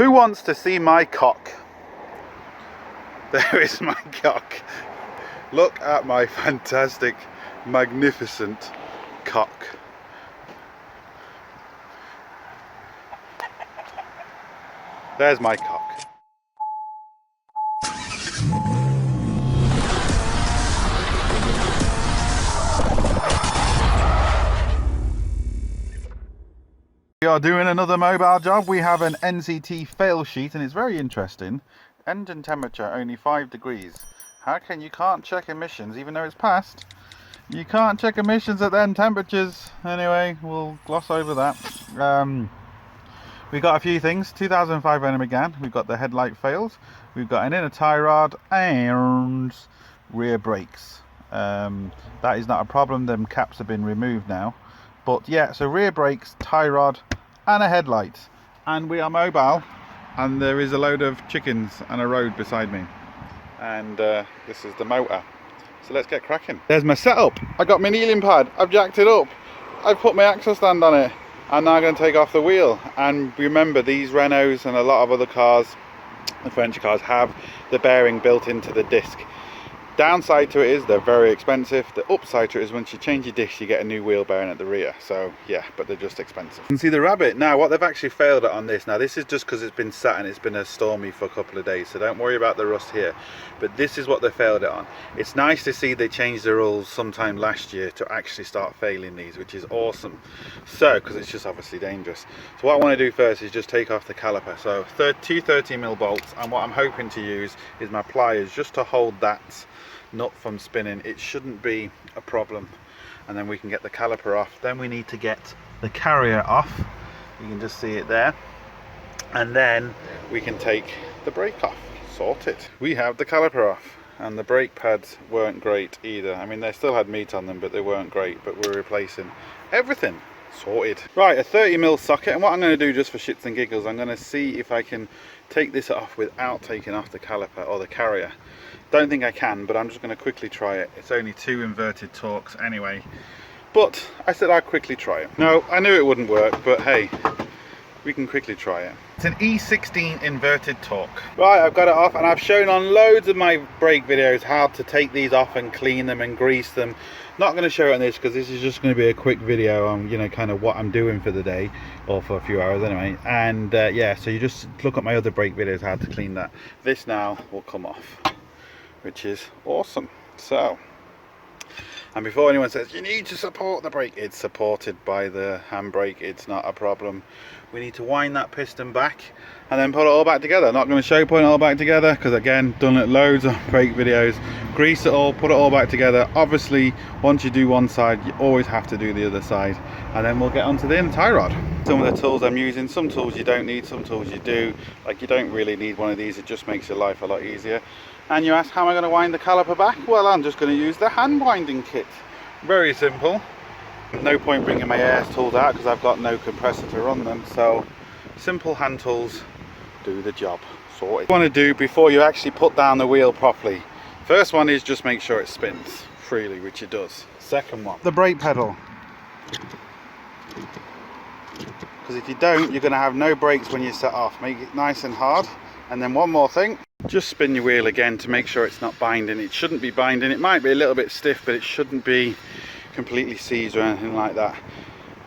Who wants to see my cock? There is my cock. Look at my fantastic, magnificent cock. There's my cock. We are doing another mobile job. We have an NCT fail sheet and it's very interesting. Engine temperature only 5 degrees. How can you can't check emissions even though it's passed? You can't check emissions at then temperatures. Anyway, we'll gloss over that. We've got a few things. 2005 Renault Megane. We've got the headlight failed. We've got an inner tie rod and rear brakes. That is not a problem. Them caps have been removed now. But yeah, so rear brakes, tie rod and a headlight. And we are mobile. And there is a load of chickens and a road beside me. And this is the motor. So let's get cracking. There's my setup. I got my kneeling pad. I've jacked it up. I've put my axle stand on it. I'm now going to take off the wheel. And remember, these Renaults and a lot of other cars, the French cars, have the bearing built into the disc. Downside to it is they're very expensive. The upside to it is once you change your disc you get a new wheel bearing at the rear. So yeah, but they're just expensive. You can see the rabbit. Now what they've actually failed at on this, now this is just because it's been sat and it's been a stormy for a couple of days, so don't worry about the rust here, but this is what they failed it on. It's nice to see they changed the rules sometime last year to actually start failing these, which is awesome. So because it's just obviously dangerous. So what I want to do first is just take off the caliper. So two 30mm bolts, and what I'm hoping to use is my pliers just to hold that nut from spinning. It shouldn't be a problem, and then we can get the caliper off. Then we need to get the carrier off. You can just see it there, and then we can take the brake off. Sorted. We have the caliper off, and the brake pads weren't great either. I mean, they still had meat on them, but they weren't great. But we're replacing everything. Sorted. Right, a 30mm socket, and what I'm going to do just for shits and giggles, I'm going to see if I can take this off without taking off the caliper or the carrier. Don't think I can, but I'm just going to quickly try it. It's only 2 inverted torques anyway, but I said I'd quickly try it. No, I knew it wouldn't work, but hey, we can quickly try it. It's an E16 inverted torque. Right, I've got it off, and I've shown on loads of my brake videos how to take these off and clean them and grease them. Not going to show it on this because this is just going to be a quick video on, you know, kind of what I'm doing for the day, or for a few hours anyway. And yeah, so you just look at my other brake videos how to clean that. This now will come off, which is awesome. So, and before anyone says you need to support the brake, it's supported by the handbrake. It's not a problem. We need to wind that piston back and then put it all back together. Not going to show putting it all back together because again, done it loads of brake videos. Grease it all, put it all back together. Obviously once you do one side you always have to do the other side, and then we'll get onto the inner tie rod. Some of the tools I'm using, some tools you don't need, some tools you do. Like, you don't really need one of these, it just makes your life a lot easier. And you ask, how am I going to wind the caliper back? Well, I'm just going to use the hand winding kit. Very simple. No point bringing my air tools out because I've got no compressor to run them. So simple hand tools do the job. Sorted. What you want to do before you actually put down the wheel properly, first one is just make sure it spins freely, which it does. Second one, the brake pedal. Because if you don't, you're going to have no brakes when you set off. Make it nice and hard. And then one more thing, just spin your wheel again to make sure it's not binding. It shouldn't be binding. It might be a little bit stiff, but it shouldn't be completely seized or anything like that.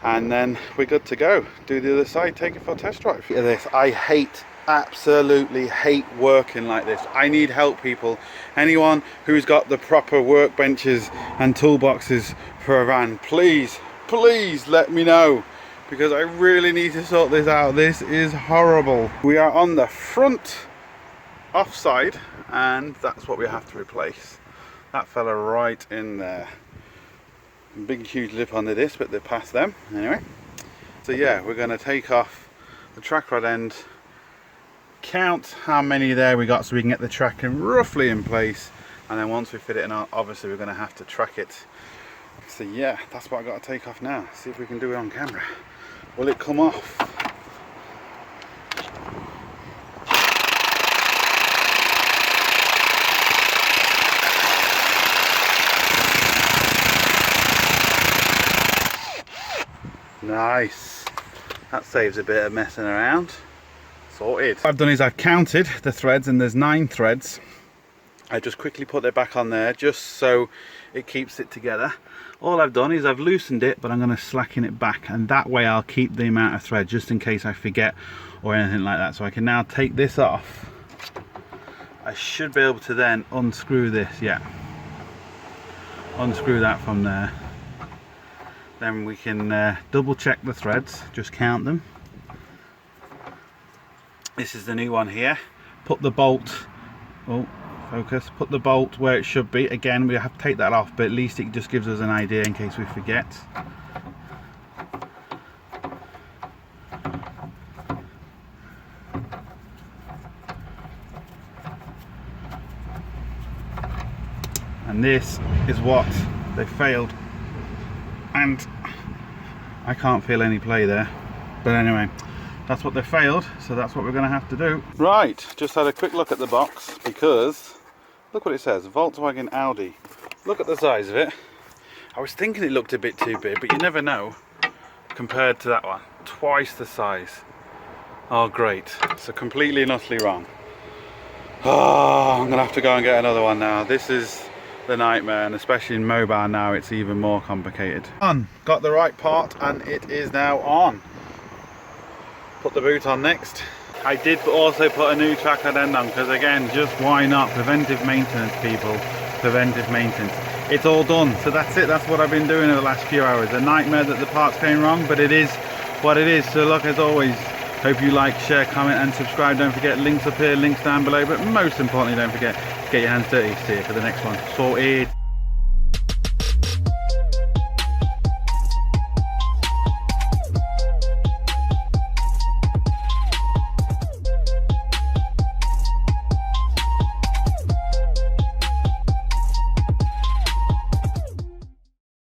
And then we're good to go. Do the other side, take it for a test drive. Look at this. I hate, absolutely hate working like this. I need help, people. Anyone who's got the proper workbenches and toolboxes for a van, please let me know, because I really need to sort this out. This is horrible. We are on the front offside, and that's what we have to replace. That fella right in there. Big huge lip on the disc, but they're past them anyway. So yeah, we're going to take off the track rod end, count how many there we got so we can get the tracking roughly in place, and then once we fit it in, obviously we're going to have to track it. So yeah, that's what I got to take off now. See if we can do it on camera. Will it come off? Nice. That saves a bit of messing around. Sorted. What I've done is I've counted the threads and there's 9 threads. I just quickly put it back on there just so it keeps it together. All I've done is I've loosened it, but I'm going to slacken it back, and that way I'll keep the amount of thread just in case I forget or anything like that. So I can now take this off. I should be able to then unscrew this, yeah. Unscrew that from there. Then we can double check the threads, just count them. This is the new one here. Put the bolt, oh, focus, put the bolt where it should be. Again, we have to take that off, but at least it just gives us an idea in case we forget. And this is what they failed. And I can't feel any play there. But anyway, that's what they failed, so that's what we're going to have to do. Right, just had a quick look at the box because look what it says, Volkswagen Audi. Look at the size of it. I was thinking it looked a bit too big, but you never know compared to that one. Twice the size. Oh great, so completely and utterly wrong. Oh, I'm going to have to go and get another one now. This is the nightmare, and especially in mobile now it's even more complicated. Got the right part and it is now on. Put the boot on next. I did also put a new track end on because again, just why not? Preventive maintenance, people. Preventive maintenance. It's all done, so that's it. That's what I've been doing over the last few hours. A nightmare that the parts came wrong, but it is what it is. So look, as always, hope you like, share, comment and subscribe. Don't forget, links up here, links down below, but most importantly, don't forget to get your hands dirty. See you for the next one. Sorted.